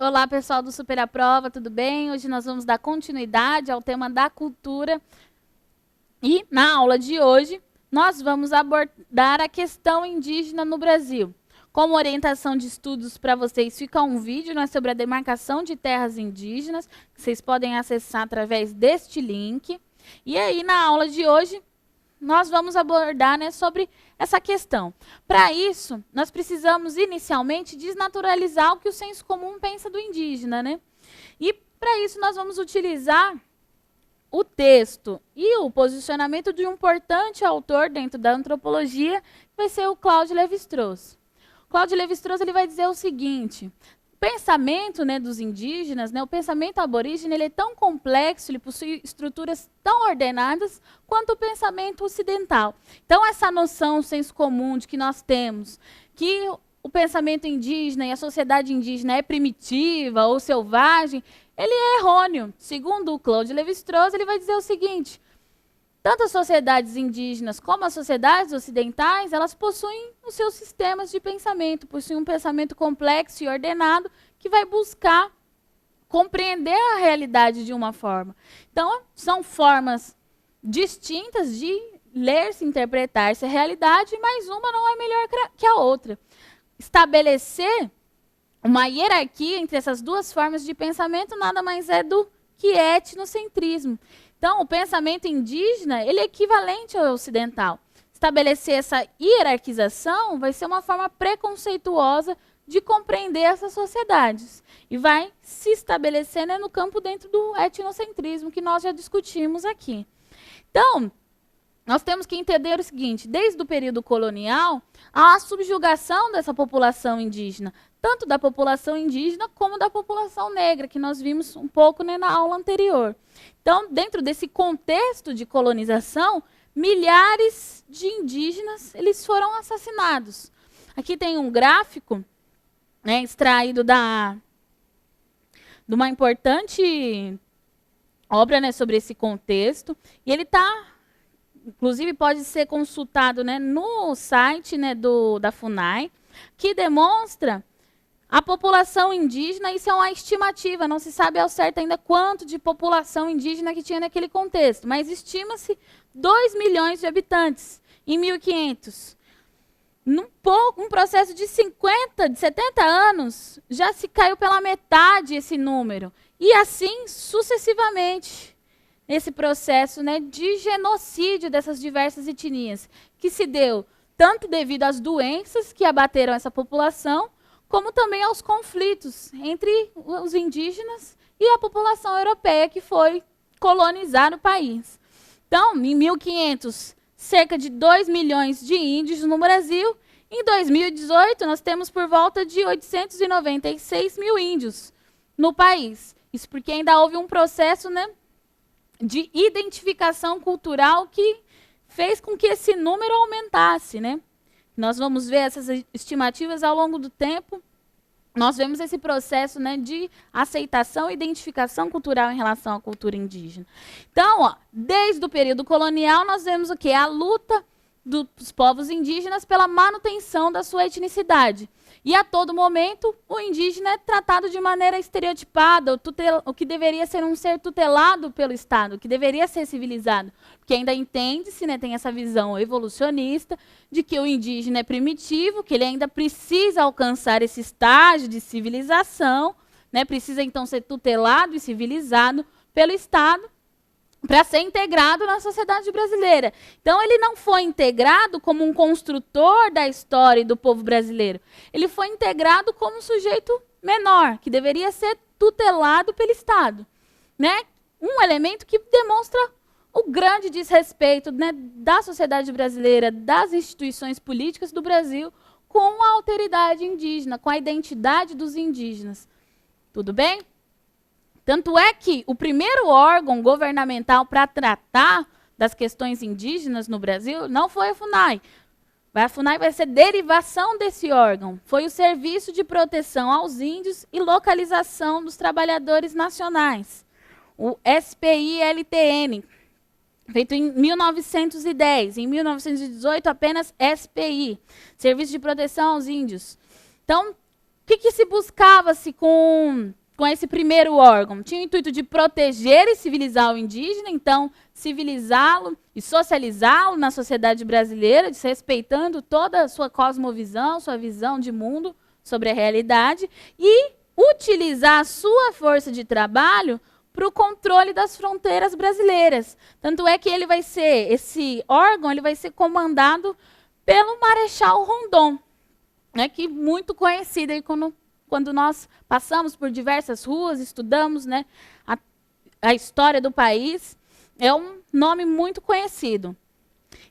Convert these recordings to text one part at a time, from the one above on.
Olá, pessoal do Super à Prova, tudo bem? Hoje nós vamos dar continuidade ao tema da cultura. E na aula de hoje, nós vamos abordar a questão indígena no Brasil. Como orientação de estudos para vocês, fica um vídeo, né, sobre a demarcação de terras indígenas, que vocês podem acessar através deste link. E aí, na aula de hoje, nós vamos abordar, né, sobre essa questão. Para isso, nós precisamos inicialmente desnaturalizar o que o senso comum pensa do indígena, né? E para isso nós vamos utilizar o texto e o posicionamento de um importante autor dentro da antropologia, que vai ser o Claude Lévi-Strauss. Claude Lévi-Strauss ele vai dizer o seguinte: o pensamento, né, dos indígenas, né, o pensamento aborígene, ele é tão complexo, ele possui estruturas tão ordenadas quanto o pensamento ocidental. Então, essa noção, o senso comum de que nós temos, que o pensamento indígena e a sociedade indígena é primitiva ou selvagem, ele é errôneo. Segundo o Claude Lévi-Strauss, ele vai dizer o seguinte: tanto as sociedades indígenas como as sociedades ocidentais, elas possuem os seus sistemas de pensamento, possuem um pensamento complexo e ordenado que vai buscar compreender a realidade de uma forma. Então, são formas distintas de ler-se, interpretar-se a realidade, mas uma não é melhor que a outra. Estabelecer uma hierarquia entre essas duas formas de pensamento nada mais é do que etnocentrismo. Então, o pensamento indígena ele é equivalente ao ocidental. Estabelecer essa hierarquização vai ser uma forma preconceituosa de compreender essas sociedades. E vai se estabelecer, né, no campo dentro do etnocentrismo, que nós já discutimos aqui. Então, nós temos que entender o seguinte: desde o período colonial, há a subjugação dessa população indígena, tanto da população indígena como da população negra, que nós vimos um pouco, né, na aula anterior. Então, dentro desse contexto de colonização, milhares de indígenas eles foram assassinados. Aqui tem um gráfico, né, extraído de uma importante obra, né, sobre esse contexto, e ele está, inclusive, pode ser consultado, né, no site, né, da FUNAI, que demonstra a população indígena. Isso é uma estimativa, não se sabe ao certo ainda quanto de população indígena que tinha naquele contexto, mas estima-se 2 milhões de habitantes em 1500. Um processo de 70 anos, já se caiu pela metade esse número. E assim sucessivamente, esse processo, né, de genocídio dessas diversas etnias, que se deu tanto devido às doenças que abateram essa população, como também aos conflitos entre os indígenas e a população europeia que foi colonizar o país. Então, em 1500, cerca de 2 milhões de índios no Brasil. Em 2018, nós temos por volta de 896 mil índios no país. Isso porque ainda houve um processo, né, de identificação cultural que fez com que esse número aumentasse, né? Nós vamos ver essas estimativas ao longo do tempo. Nós vemos esse processo, né, de aceitação e identificação cultural em relação à cultura indígena. Então, ó, desde o período colonial, nós vemos o quê? A luta dos povos indígenas pela manutenção da sua etnicidade. E a todo momento, o indígena é tratado de maneira estereotipada, o que deveria ser um ser tutelado pelo Estado, o que deveria ser civilizado. Porque ainda entende-se, né, tem essa visão evolucionista de que o indígena é primitivo, que ele ainda precisa alcançar esse estágio de civilização, né, precisa então ser tutelado e civilizado pelo Estado, para ser integrado na sociedade brasileira. Então, ele não foi integrado como um construtor da história e do povo brasileiro. Ele foi integrado como um sujeito menor, que deveria ser tutelado pelo Estado, né? Um elemento que demonstra o grande desrespeito, né, da sociedade brasileira, das instituições políticas do Brasil, com a alteridade indígena, com a identidade dos indígenas. Tudo bem? Tanto é que o primeiro órgão governamental para tratar das questões indígenas no Brasil não foi a FUNAI. A FUNAI vai ser derivação desse órgão. Foi o Serviço de Proteção aos Índios e Localização dos Trabalhadores Nacionais, o SPI-LTN, feito em 1910. Em 1918, apenas SPI, Serviço de Proteção aos Índios. Então, que se buscava-se com esse primeiro órgão? Tinha o intuito de proteger e civilizar o indígena, então civilizá-lo e socializá-lo na sociedade brasileira, respeitando toda a sua cosmovisão, sua visão de mundo sobre a realidade, e utilizar a sua força de trabalho para o controle das fronteiras brasileiras. Tanto é que esse órgão ele vai ser comandado pelo Marechal Rondon, né, que muito conhecido aí quando nós passamos por diversas ruas, estudamos, né, a história do país, é um nome muito conhecido.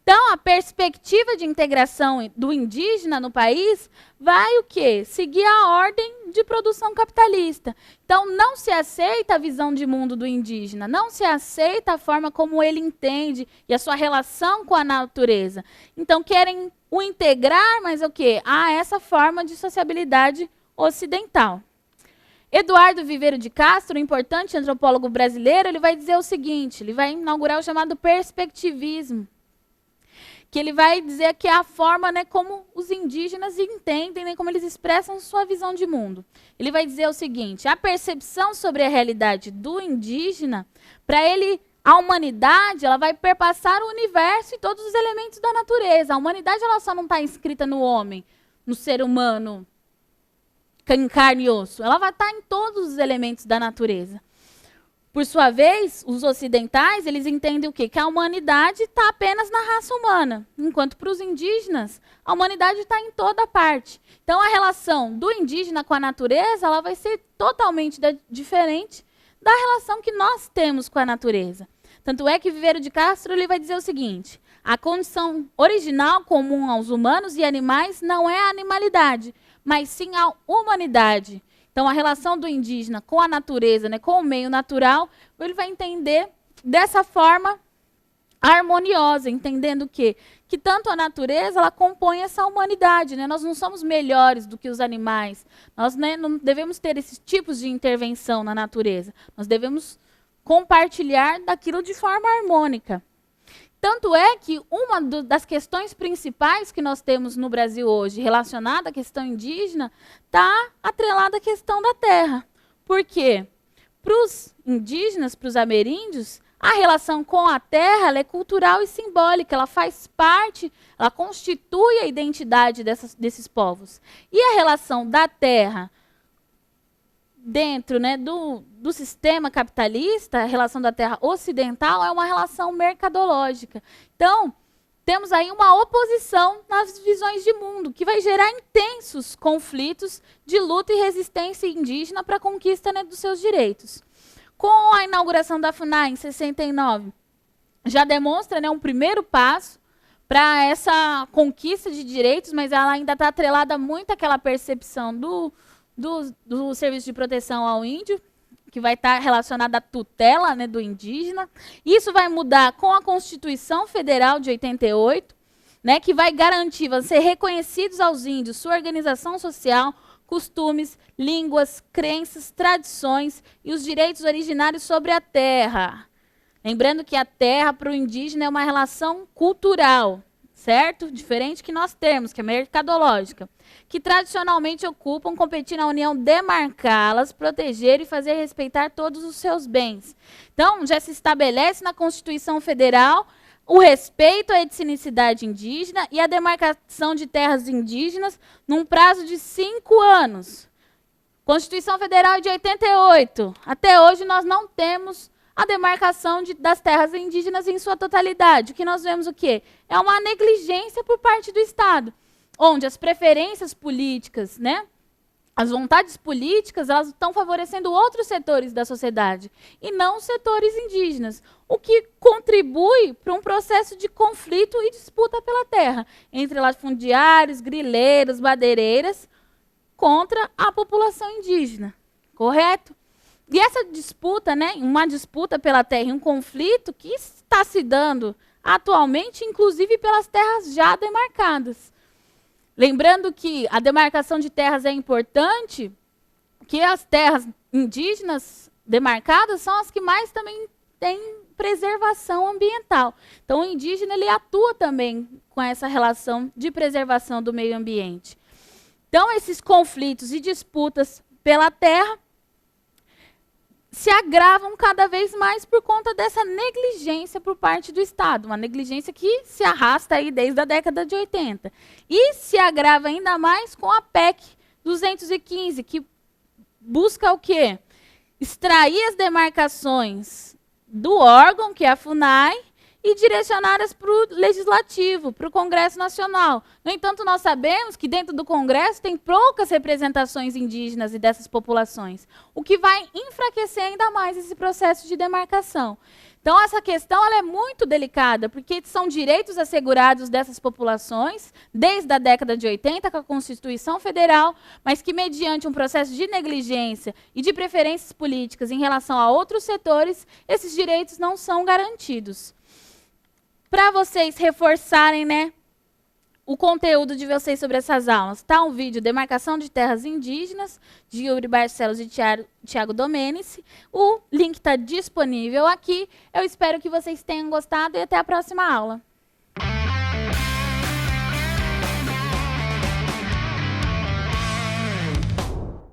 Então, a perspectiva de integração do indígena no país vai o quê? Seguir a ordem de produção capitalista. Então, não se aceita a visão de mundo do indígena, não se aceita a forma como ele entende e a sua relação com a natureza. Então, querem o integrar, mas o quê? Essa forma de sociabilidade ocidental. Eduardo Viveiro de Castro, um importante antropólogo brasileiro, ele vai dizer o seguinte, ele vai inaugurar o chamado perspectivismo, que ele vai dizer que é a forma, né, como os indígenas entendem, né, como eles expressam sua visão de mundo. Ele vai dizer o seguinte, a percepção sobre a realidade do indígena, para ele, a humanidade, ela vai perpassar o universo e todos os elementos da natureza. A humanidade ela só não está inscrita no homem, no ser humano, em carne e osso. Ela vai estar em todos os elementos da natureza. Por sua vez, os ocidentais, eles entendem o quê? Que a humanidade está apenas na raça humana, enquanto para os indígenas, a humanidade está em toda parte. Então, a relação do indígena com a natureza, ela vai ser totalmente diferente da relação que nós temos com a natureza. Tanto é que Viveiro de Castro ele vai dizer o seguinte, a condição original comum aos humanos e animais não é a animalidade, mas sim a humanidade. Então, a relação do indígena com a natureza, né, com o meio natural, ele vai entender dessa forma harmoniosa, entendendo que tanto a natureza ela compõe essa humanidade. Né? Nós não somos melhores do que os animais. Nós, né, não devemos ter esses tipos de intervenção na natureza. Nós devemos compartilhar daquilo de forma harmônica. Tanto é que uma das questões principais que nós temos no Brasil hoje, relacionada à questão indígena, está atrelada à questão da terra. Por quê? Para os indígenas, para os ameríndios, a relação com a terra ela é cultural e simbólica, ela faz parte, ela constitui a identidade desses povos. E a relação da terra dentro, né, do sistema capitalista, a relação da terra ocidental é uma relação mercadológica. Então, temos aí uma oposição nas visões de mundo, que vai gerar intensos conflitos de luta e resistência indígena para a conquista, né, dos seus direitos. Com a inauguração da FUNAI em 69, já demonstra, né, um primeiro passo para essa conquista de direitos, mas ela ainda está atrelada muito àquela percepção do Serviço de Proteção ao Índio, que vai estar relacionada à tutela, né, do indígena. Isso vai mudar com a Constituição Federal de 88, né, que vai garantir, vão ser reconhecidos aos índios sua organização social, costumes, línguas, crenças, tradições e os direitos originários sobre a terra. Lembrando que a terra para o indígena é uma relação cultural, certo? Diferente que nós temos, que é mercadológica, que tradicionalmente ocupam, competir na União, demarcá-las, proteger e fazer respeitar todos os seus bens. Então, já se estabelece na Constituição Federal o respeito à etnicidade indígena e a demarcação de terras indígenas num prazo de 5 anos. Constituição Federal de 88. Até hoje nós não temos a demarcação das terras indígenas em sua totalidade. O que nós vemos o quê? É uma negligência por parte do Estado, onde as preferências políticas, né, as vontades políticas, elas estão favorecendo outros setores da sociedade, e não os setores indígenas, o que contribui para um processo de conflito e disputa pela terra, entre latifundiários, grileiros, madeireiras, contra a população indígena, correto? E essa disputa, né, uma disputa pela terra e um conflito que está se dando atualmente, inclusive pelas terras já demarcadas. Lembrando que a demarcação de terras é importante, que as terras indígenas demarcadas são as que mais também têm preservação ambiental. Então, o indígena ele atua também com essa relação de preservação do meio ambiente. Então, esses conflitos e disputas pela terra se agravam cada vez mais por conta dessa negligência por parte do Estado, uma negligência que se arrasta aí desde a década de 80. E se agrava ainda mais com a PEC 215, que busca o quê? Extrair as demarcações do órgão, que é a FUNAI, e direcioná-las para o Legislativo, para o Congresso Nacional. No entanto, nós sabemos que dentro do Congresso tem poucas representações indígenas e dessas populações, o que vai enfraquecer ainda mais esse processo de demarcação. Então, essa questão ela é muito delicada, porque são direitos assegurados dessas populações, desde a década de 80, com a Constituição Federal, mas que, mediante um processo de negligência e de preferências políticas em relação a outros setores, esses direitos não são garantidos. Para vocês reforçarem, né, o conteúdo de vocês sobre essas aulas, está um vídeo Demarcação de Terras Indígenas, de Yuri Barcelos e Tiago Domenici. O link está disponível aqui. Eu espero que vocês tenham gostado e até a próxima aula.